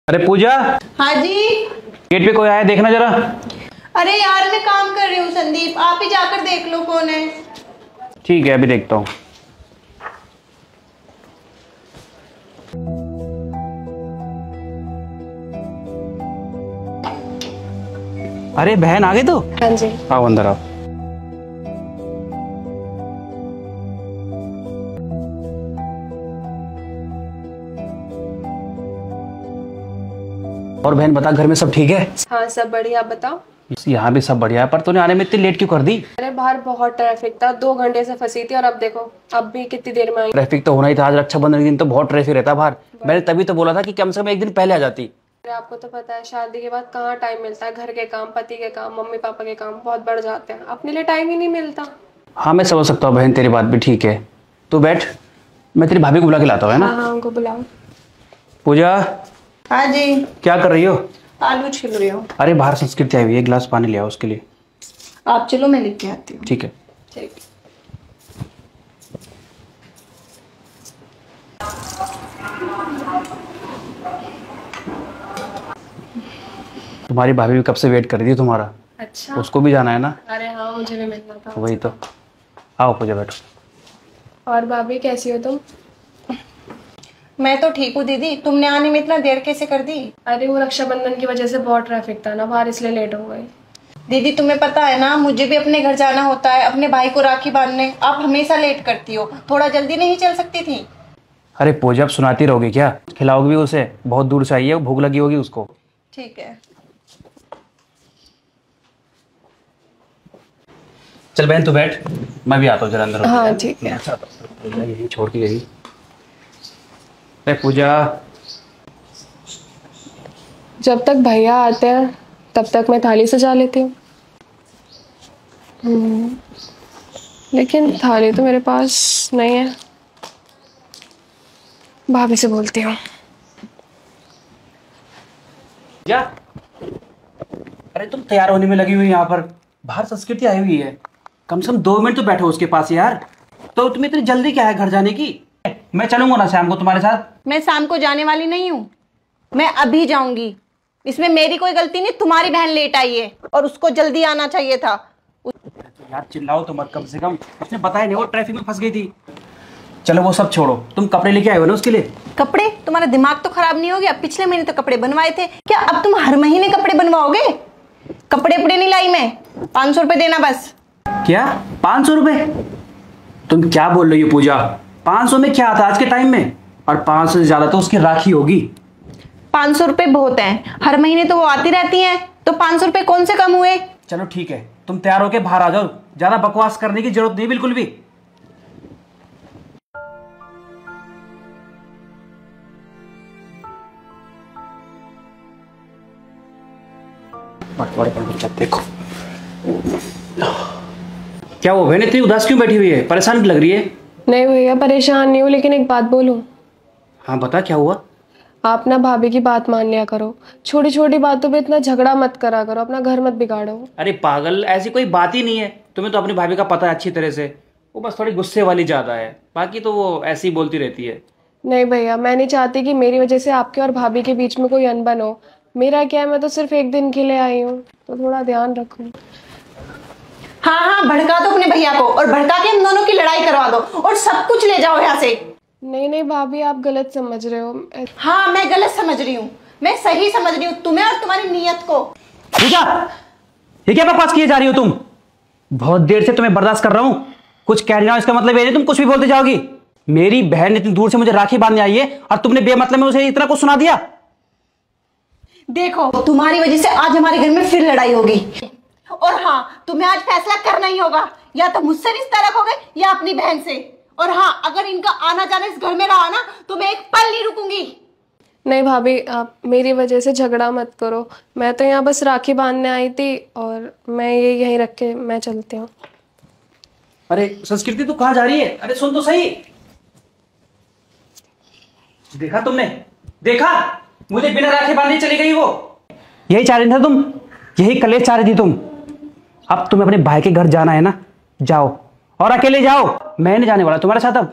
अरे पूजा। हाँ जी। गेट पे कोई आया, देखना जरा। अरे यार मैं काम कर रही हूँ संदीप, आप ही जाकर देख लो कौन है। ठीक है, अभी देखता हूँ। अरे बहन आ गई तो? हाँ जी। आओ अंदर आओ। और बहन बता, घर में सब ठीक है? हाँ सब बढ़िया, आप बताओ। यहाँ भी सब बढ़िया है, पर तूने आने में इतनी लेट क्यों कर दी? अरे बाहर बहुत ट्रैफिक था, 2 घंटे से फंसी थी और अब देखो अब भी कितनी देर में आई। ट्रैफिक तो होना ही था, आज रक्षाबंधन के दिन तो बहुत ट्रैफिक रहता बाहर। मैंने तभी तो बोला था कि कम से कम एक दिन पहले आ जाती। अरे आपको तो पता है शादी के बाद कहाँ टाइम मिलता है, घर के काम, पति के काम, मम्मी पापा के काम बहुत बढ़ जाते हैं, अपने लिए टाइम ही नहीं मिलता। हाँ मैं समझ सकता हूँ बहन, तेरी बात भी ठीक है। तू बैठ, मैं तेरी भाभी को बुला के लाता हूँ, है ना? हाँ उनको बुलाओ। पूजा। हाँ जी। क्या कर रही हो? आलू छिल रही हूँ। अरे बाहर संस्कृति आई हुई है, एक गिलास पानी ले आओ उसके लिए। आप चलो मैं लेके आती हूँ। ठीक है। ठीक। तुम्हारी भाभी भी कब से वेट कर रही थी तुम्हारा। अच्छा। उसको भी जाना है ना? अरे हाँ मुझे भी मिलना था। वही तो। आओ पूजा बैठो। और भाभी कैसी हो तुम? मैं तो ठीक हूँ दीदी, तुमने आने में इतना देर कैसे कर दी? अरे वो रक्षाबंधन की वजह से बहुत ट्रैफिक था ना बाहर, इसलिए लेट हो गई। दीदी तुम्हें पता है ना, मुझे भी अपने घर जाना होता है, अपने भाई को राखी बांधने। आप हमेशा लेट करती हो, थोड़ा जल्दी नहीं चल सकती थी? अरे पूजा अब सुनाती रहोगी क्या? खिलाओगी भी उसे? बहुत दूर से आई है, भूख लगी होगी उसको। ठीक है। चल बहन तू बैठ, मैं भी आता हूँ जरा अंदर। हाँ ठीक है। यही छोड़ के गई। अरे पूजा। जब तक भैया आते हैं तब तक मैं थाली सजा लेती हूँ। लेकिन थाली तो मेरे पास नहीं है, भाभी से बोलती हूँ। क्या? अरे तुम तैयार होने में लगी हुई यहाँ पर, बाहर संस्कृति आई हुई है। कम से कम 2 मिनट तो बैठो उसके पास यार। तो तुम्हें इतनी जल्दी क्या है घर जाने की? मैं चलूंगा ना शाम को तुम्हारे साथ। मैं शाम को जाने वाली नहीं हूँ, मैं अभी जाऊंगी। इसमें मेरी कोई गलती नहीं, तुम्हारी बहन लेट आई है और उसको जल्दी आना चाहिए था। यार चिल्लाओ तो मत, कम से कम उसने बताया नहीं, वो ट्रैफिक में फंस गई थी। चलो वो सब छोड़ो, तुम कपड़े लेके आए हो ना उसके लिए? कपड़े? तुम्हारा दिमाग तो खराब नहीं हो गया? पिछले महीने तो कपड़े बनवाए थे, क्या अब तुम हर महीने कपड़े बनवाओगे? कपड़े उपड़े नहीं लाई मैं, 500 रुपए देना बस। क्या 500 रुपए? तुम क्या बोल रही हो पूजा? 500 में क्या आता आज के टाइम में? और 500 से ज्यादा तो उसकी राखी होगी। 500 रुपए बहुत हैं, हर महीने तो वो आती रहती हैं, तो 500 रुपए कौन से कम हुए? चलो ठीक है, तुम तैयार होके बाहर आ जाओ, ज्यादा बकवास करने की जरूरत नहीं बिल्कुल भी। देखो क्या वो बहन इतनी उदास क्यों बैठी हुई है, परेशान लग रही है? नहीं भैया परेशान नहीं हूँ, लेकिन एक बात बोलूँ? हाँ बता, क्या हुआ? आप ना भाभी की बात मान लिया करो, छोटी छोटी बातों पे इतना झगड़ा मत करा करो, अपना घर मत बिगाड़ो। अरे पागल, ऐसी कोई बात ही नहीं है। तुम्हें तो अपनी भाभी का पता है अच्छी तरह से, वो बस थोड़ी गुस्से वाली ज्यादा है, बाकी तो वो ऐसी ही बोलती रहती है। नहीं भैया, मैं नहीं चाहती कि मेरी वजह से आपके और भाभी के बीच में कोई अनबन हो। मेरा क्या है, मैं तो सिर्फ एक दिन के लिए आई हूँ, तो थोड़ा ध्यान रखो। हाँ हाँ, भड़का दो अपने भैया को और भड़का के हम दोनों की लड़ाई करवा दो और सब कुछ ले जाओ यहाँ से। नहीं नहीं भाभी, आप गलत समझ रहे हो। हाँ मैं गलत समझ रही हूँ, मैं सही समझ रही हूँ तुम्हें और तुम्हारी नीयत को। पूजा, ये क्या बकवास किए जा रही हो तुम? बहुत देर से तुम्हें बर्दाश्त कर रहा हूँ, कुछ कह रही हो इसका मतलब ये नहीं तुम कुछ भी बोलते जाओगी। मेरी बहन इतनी दूर से मुझे राखी बांधने आई है और तुमने बेमतलब में उसे इतना कुछ सुना दिया। देखो तुम्हारी वजह से आज हमारे घर में फिर लड़ाई होगी, और हाँ तुम्हें आज फैसला करना ही होगा, या तो मुझसे रिश्ता रखोगे या अपनी बहन से। और हाँ, अगर इनका आना जाना इस घर में रहा ना तो मैं एक पल नहीं रुकूंगी। नहीं भाभी, आप मेरी वजह से झगड़ा मत करो, मैं तो यहाँ बस राखी बांधने आई थी और मैं ये यहीं रख के मैं चलती हूँ। अरे संस्कृति तू कहाँ जा रही है? अरे सुन तो सही। देखा तुमने? देखा, मुझे बिना राखी बांधे चली गई वो। यही चाह रही थी तुम, यही कलेश चाह रही थी तुम। अब तुम्हें अपने भाई के घर जाना है ना, जाओ और अकेले जाओ, मैं नहीं जाने वाला तुम्हारे साथ अब।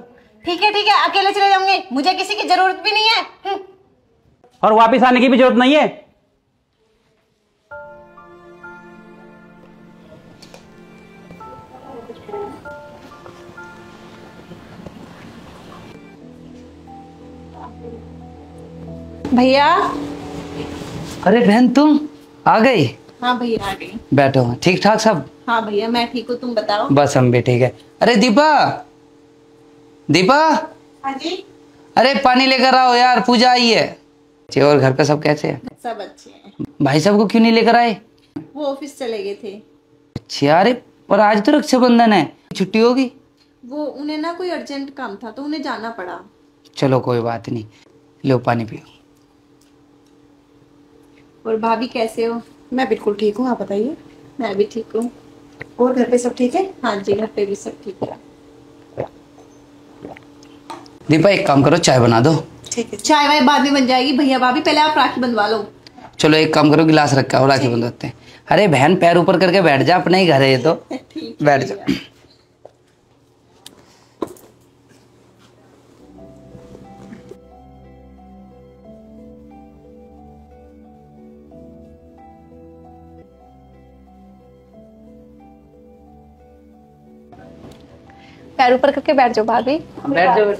ठीक है, अकेले चले जाऊंगे, मुझे किसी की जरूरत भी नहीं है। और वापस आने की भी जरूरत नहीं है। भैया। अरे बहन तुम आ गई। हाँ भैया आ गई। बैठो, ठीक ठाक सब? हाँ भैया मैं ठीक हूँ, तुम बताओ। बस हम भी ठीक है। अरे दीपा, दीपा, हाँ जी। अरे पानी लेकर आओ यार, पूजा आई है। और घर पे सब कैसे हैं? सब अच्छे हैं। भाई साहब को क्यों नहीं लेकर आए? वो ऑफिस चले गए थे। अच्छा, अरे पर आज तो रक्षाबंधन है, छुट्टी होगी। वो उन्हें ना कोई अर्जेंट काम था तो उन्हें जाना पड़ा। चलो कोई बात नहीं, लो पानी पियो। और भाभी कैसे हो? मैं बिल्कुल ठीक हूँ, आप बताइए। मैं भी ठीक हूँ। और घर पे सब ठीक है? हाँ जी घर पे भी सब ठीक है। दीपा एक काम करो, चाय बना दो। ठीक है। चाय वाय बाद में बन जाएगी भैया भाभी, पहले आप राखी बंधवा लो। चलो एक काम करो, गिलास रखा हो, राखी बंधवाते हैं। अरे बहन पैर ऊपर करके बैठ जा, अपने ही घर है ये तो। ठीक है बैठ जा। भैया। पैर ऊपर करके बैठ जाओ भाभी। बैठ जाओ।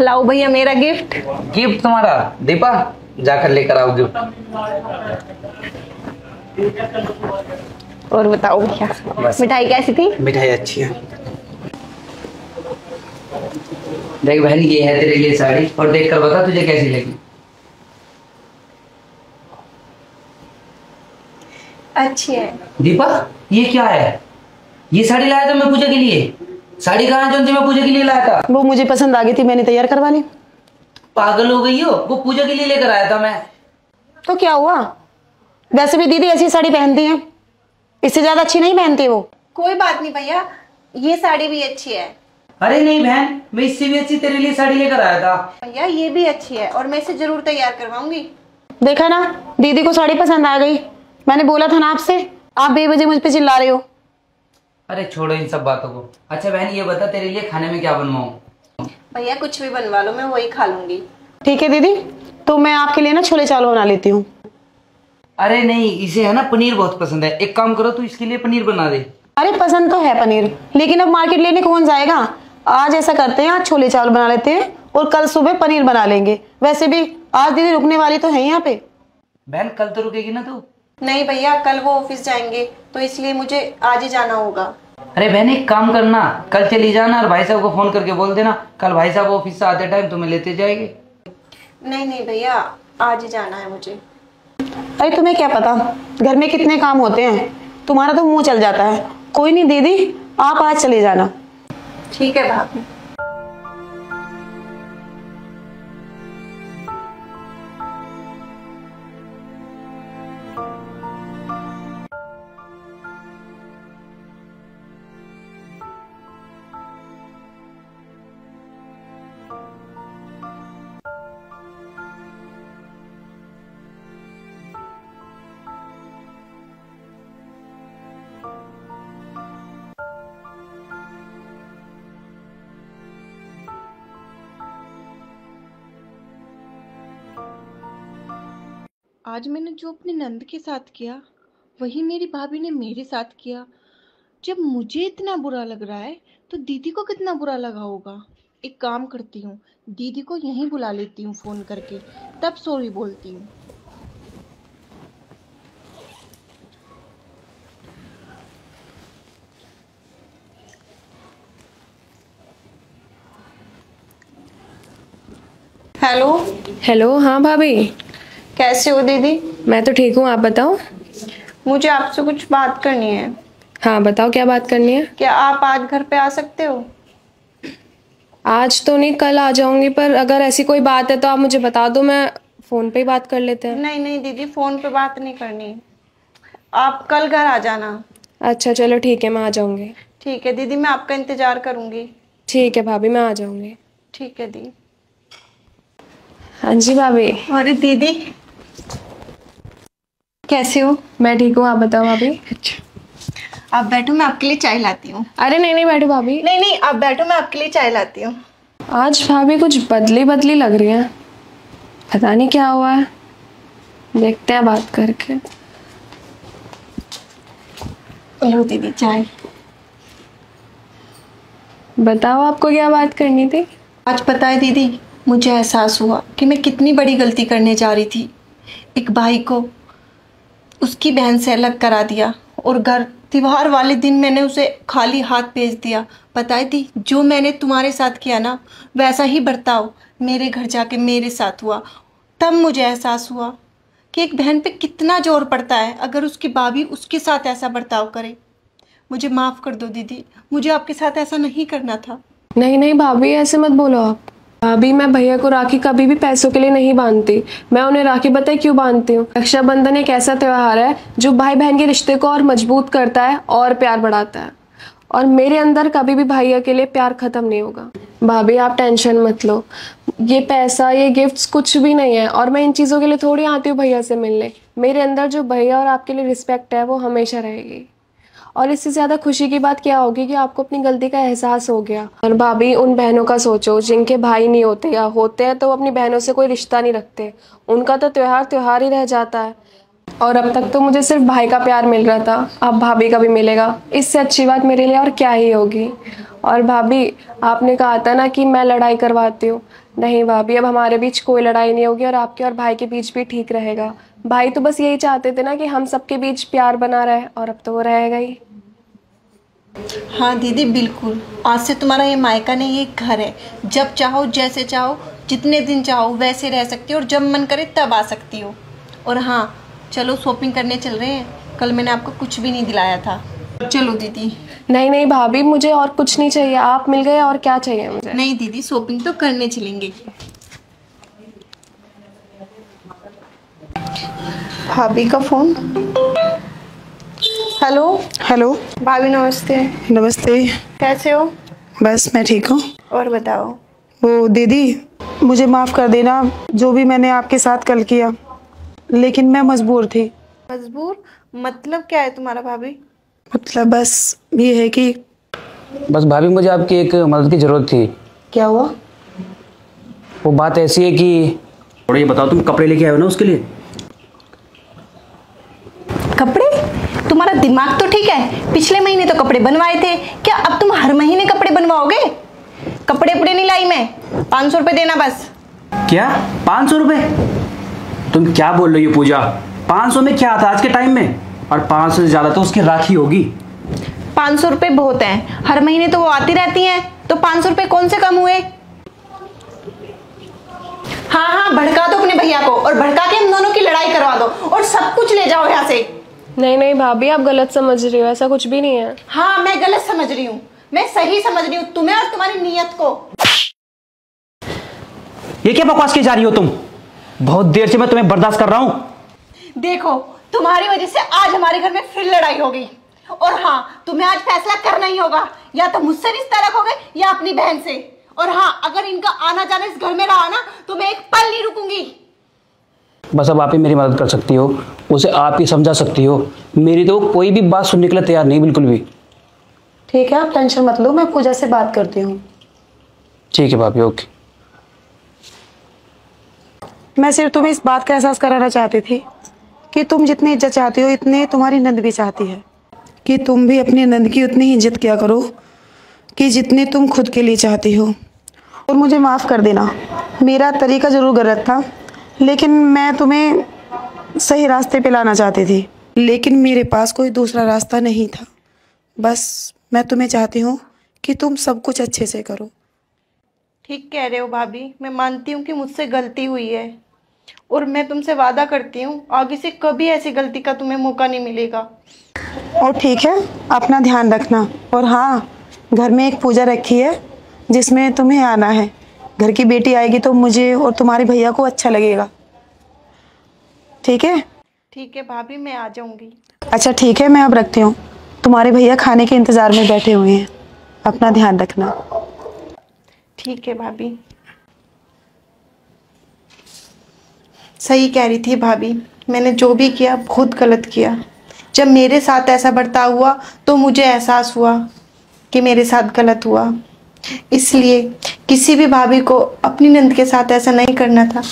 लाओ भैया मेरा गिफ्ट। गिफ्ट तुम्हारा? दीपा जाकर लेकर आओ गिफ्ट। और बताओ भैया बस। मिठाई कैसी थी? मिठाई अच्छी है। देख बहन, ये है तेरे लिए साड़ी, और देख कर बता तुझे कैसी लगी। अच्छी है। दीपा ये क्या है? ये साड़ी लाया था मैं पूजा के लिए। साड़ी कहाँ जो मैं पूजा के लिए लाया था? वो मुझे पसंद आ गई थी, मैंने तैयार करवा ली। पागल हो गई हो? वो पूजा के लिए लेकर आया था मैं। तो क्या हुआ? वैसे भी दीदी ऐसी साड़ी पहनती है, इससे ज्यादा अच्छी नहीं पहनती वो। कोई बात नहीं भैया, ये साड़ी भी अच्छी है। अरे नहीं बहन, मैं इससे भी अच्छी तेरे लिए साड़ी लेकर आया था। भैया ये भी अच्छी है और मैं इसे जरूर तैयार करवाऊंगी। देखा ना, दीदी को साड़ी पसंद आ गई। मैंने बोला था ना आपसे, आप बेवजह मुझ पे चिल्ला रहे हो। अरे छोड़ो इन सब बातों को। अच्छा बहन ये बता, तेरे लिए खाने में क्या बनवाऊं? भैया कुछ भी बनवा लो, मैं वही खा लूंगी। ठीक है दीदी, तो मैं आपके लिए ना छोले चावल बना लेती हूँ। अरे नहीं, इसे है ना पनीर बहुत पसंद है। एक काम करो, तू इसके लिए पनीर बना दे। अरे पसंद तो है पनीर, लेकिन अब मार्केट लेने कौन जाएगा। आज ऐसा करते हैं, आज छोले चावल बना लेते हैं और कल सुबह पनीर बना लेंगे। वैसे भी आज दीदी रुकने वाली तो है यहाँ पे। बहन कल तो रुकेगी ना तू? नहीं भैया, कल वो ऑफिस जाएंगे तो इसलिए मुझे आज ही जाना होगा। अरे बहन एक काम करना, कल चली जाना और भाई साहब को फोन करके बोल देना, कल भाई साहब ऑफिस से आते टाइम तुम्हें लेते जाएंगे। नहीं नहीं भैया, आज ही जाना है मुझे। अरे तुम्हें क्या पता घर में कितने काम होते हैं, तुम्हारा तो मुंह चल जाता है। कोई नहीं दीदी, आप आज चले जाना। ठीक है भाभी। आज मैंने जो अपने नंद के साथ किया वही मेरी भाभी ने मेरे साथ किया। जब मुझे इतना बुरा लग रहा है तो दीदी को कितना बुरा लगा होगा। एक काम करती हूँ, दीदी को यहीं बुला लेती हूँ फोन करके, तब सॉरी बोलती हूँ। हेलो। हेलो, हाँ भाभी। कैसे हो दीदी? मैं तो ठीक हूँ, आप बताओ। मुझे आपसे कुछ बात करनी है। हाँ बताओ, क्या बात करनी है? क्या आप आज घर पे आ सकते हो? आज तो नहीं, कल आ जाऊंगी, पर अगर ऐसी कोई बात है तो आप मुझे बता दो, मैं फ़ोन पे ही बात कर लेते हैं। नहीं नहीं दीदी, फोन पे बात नहीं करनी, आप कल घर आ जाना। अच्छा चलो ठीक है, मैं आ जाऊंगी। ठीक है दीदी, मैं आपका इंतजार करूंगी। ठीक है भाभी, मैं आ जाऊंगी। ठीक है दी। हाँ जी भाभी। अरे दीदी, कैसे हो? मैं ठीक हूँ, आप बताओ भाभी। आप बैठो, मैं आपके लिए चाय लाती हूँ। अरे नहीं नहीं बैठो भाभी। नहीं नहीं, आप बैठो, मैं आपके लिए चाय लाती हूँ। आज भाभी कुछ बदली बदली लग रही है, पता नहीं क्या हुआ है, देखते हैं बात करके। लो दीदी चाय। बताओ आपको क्या बात करनी थी? आज पता है दीदी, मुझे एहसास हुआ कि मैं कितनी बड़ी गलती करने जा रही थी। एक भाई को उसकी बहन से अलग करा दिया और घर त्योहार वाले दिन मैंने उसे खाली हाथ भेज दिया। पता है दी, जो मैंने तुम्हारे साथ किया ना, वैसा ही बर्ताव मेरे घर जाके मेरे साथ हुआ। तब मुझे एहसास हुआ कि एक बहन पे कितना जोर पड़ता है अगर उसकी भाभी उसके साथ ऐसा बर्ताव करे। मुझे माफ़ कर दो दीदी, मुझे आपके साथ ऐसा नहीं करना था। नहीं नहीं भाभी, ऐसे मत बोलो आप। भाभी, मैं भैया को राखी कभी भी पैसों के लिए नहीं बांधती। मैं उन्हें राखी बताए क्यों बांधती हूँ? रक्षाबंधन एक ऐसा त्योहार है जो भाई बहन के रिश्ते को और मजबूत करता है और प्यार बढ़ाता है, और मेरे अंदर कभी भी भैया के लिए प्यार खत्म नहीं होगा। भाभी आप टेंशन मत लो, ये पैसा, ये गिफ्ट्स कुछ भी नहीं है, और मैं इन चीज़ों के लिए थोड़ी आती हूँ भैया से मिलने। मेरे अंदर जो भैया और आपके लिए रिस्पेक्ट है वो हमेशा रहेगी। और इससे ज़्यादा खुशी की बात क्या होगी कि आपको अपनी गलती का एहसास हो गया। और भाभी, उन बहनों का सोचो जिनके भाई नहीं होते, या होते हैं तो वो अपनी बहनों से कोई रिश्ता नहीं रखते। उनका तो त्योहार त्योहार ही रह जाता है। और अब तक तो मुझे सिर्फ भाई का प्यार मिल रहा था, अब भाभी का भी मिलेगा। इससे अच्छी बात मेरे लिए और क्या ही होगी। और भाभी, आपने कहा था ना कि मैं लड़ाई करवाती हूँ। नहीं भाभी, अब हमारे बीच कोई लड़ाई नहीं होगी, और आपके और भाई के बीच भी ठीक रहेगा। भाई तो बस यही चाहते थे ना कि हम सबके बीच प्यार बना रहे, और अब तो वो रहेगा ही। हाँ दीदी बिल्कुल, आज से तुम्हारा ये मायका नहीं, ये घर है। जब चाहो, जैसे चाहो, जितने दिन चाहो वैसे रह सकती हो, और जब मन करे तब आ सकती हो। और हाँ चलो शॉपिंग करने चल रहे हैं, कल मैंने आपको कुछ भी नहीं दिलाया था। चलो दीदी। नहीं नहीं भाभी, मुझे और कुछ नहीं चाहिए, आप मिल गए, और क्या चाहिए मुझे? नहीं दीदी, शॉपिंग तो करने चलेंगे। भाभी का फोन। हेलो। हेलो। भाभी नमस्ते। नमस्ते। कैसे हो? बस मैं ठीक हूँ। और बताओ। वो दीदी, मुझे माफ़ कर देना जो भी मैंने आपके साथ कल किया, लेकिन मैं मजबूर थी। मजबूर मतलब क्या है तुम्हारा भाभी? मतलब बस ये है कि बस भाभी, मुझे आपकी एक मदद की ज़रूरत थी। क्या हुआ? वो बात ऐसी है कि और ये बताओ, तुम कपड़े लेके आए हो ना उसके लिए? कपड़े? तुम्हारा दिमाग तो ठीक है, पिछले महीने तो कपड़े बनवाए थे, क्या अब तुम हर महीने कपड़े बनवाओगे? कपड़े उपड़े नहीं लाई मैं, 500 रुपये देना बस। क्या 500 रुपये? तुम क्या बोल रही हो पूजा? 500 में क्या आता आज के टाइम में? और 500 से ज़्यादा तो उसकी राखी होगी। 500 रुपये बहुत हैं, हर महीने तो वो आती रहती हैं, तो 500 रुपये कौन से कम हुए? हाँ हाँ, भड़का दो अपने भैया को, और भड़का के हम दोनों की लड़ाई करवा दो, और सब कुछ ले जाओ यहाँ से। नहीं नहीं भाभी, आप गलत समझ रही हो, ऐसा कुछ भी नहीं है। हाँ मैं गलत समझ रही हूँ, मैं सही समझ रही हूँ तुम्हें और तुम्हारी नीयत को। ये क्या बकवास की जा रही हो तुम? बहुत देर से मैं तुम्हें बर्दाश्त कर रहा हूं। देखो, तुम्हारी वजह से आज हमारे घर में फिर लड़ाई हो गई। और हाँ, तुम्हें आज फैसला करना ही होगा, या तो मुझसे रिश्ता रखोगे या अपनी बहन से। और हाँ, अगर इनका आना जाना इस घर में रहा ना, तो मैं एक पल नहीं रुकूंगी। बस अब आप ही मेरी मदद कर सकती हो, उसे आप ही समझा सकती हो। मेरी तो कोई भी बात सुनने के लिए तैयार नहीं, बिल्कुल भी। ठीक है, आप टेंशन मत लो, मैं पूजा से बात करती हूँ। ठीक है भाभी, ओके। मैं सिर्फ तुम्हें इस बात का एहसास कराना चाहती थी कि तुम जितनी इज्जत चाहती हो, इतने तुम्हारी नंद भी चाहती है, कि तुम भी अपनी नंद की उतनी ही इज्जत किया करो कि जितनी तुम खुद के लिए चाहती हो। और मुझे माफ़ कर देना, मेरा तरीका ज़रूर गलत था, लेकिन मैं तुम्हें सही रास्ते पे लाना चाहती थी, लेकिन मेरे पास कोई दूसरा रास्ता नहीं था। बस मैं तुम्हें चाहती हूँ कि तुम सब कुछ अच्छे से करो। ठीक कह रहे हो भाभी, मैं मानती हूँ कि मुझसे गलती हुई है और मैं तुमसे वादा करती हूँ आगे से कभी ऐसी गलती का तुम्हें मौका नहीं मिलेगा। और ठीक है, अपना ध्यान रखना। और हाँ, घर में एक पूजा रखी है जिसमें तुम्हें आना है। घर की बेटी आएगी तो मुझे और तुम्हारे भैया को अच्छा लगेगा। ठीक है? ठीक है भाभी, मैं आ जाऊंगी। अच्छा ठीक है, मैं अब रखती हूँ। तुम्हारे भैया खाने के इंतज़ार में बैठे हुए हैं। अपना ध्यान रखना। ठीक है भाभी। सही कह रही थी भाभी, मैंने जो भी किया बहुत गलत किया। जब मेरे साथ ऐसा बर्ताव हुआ तो मुझे एहसास हुआ कि मेरे साथ गलत हुआ। इसलिए किसी भी भाभी को अपनी नंद के साथ ऐसा नहीं करना था।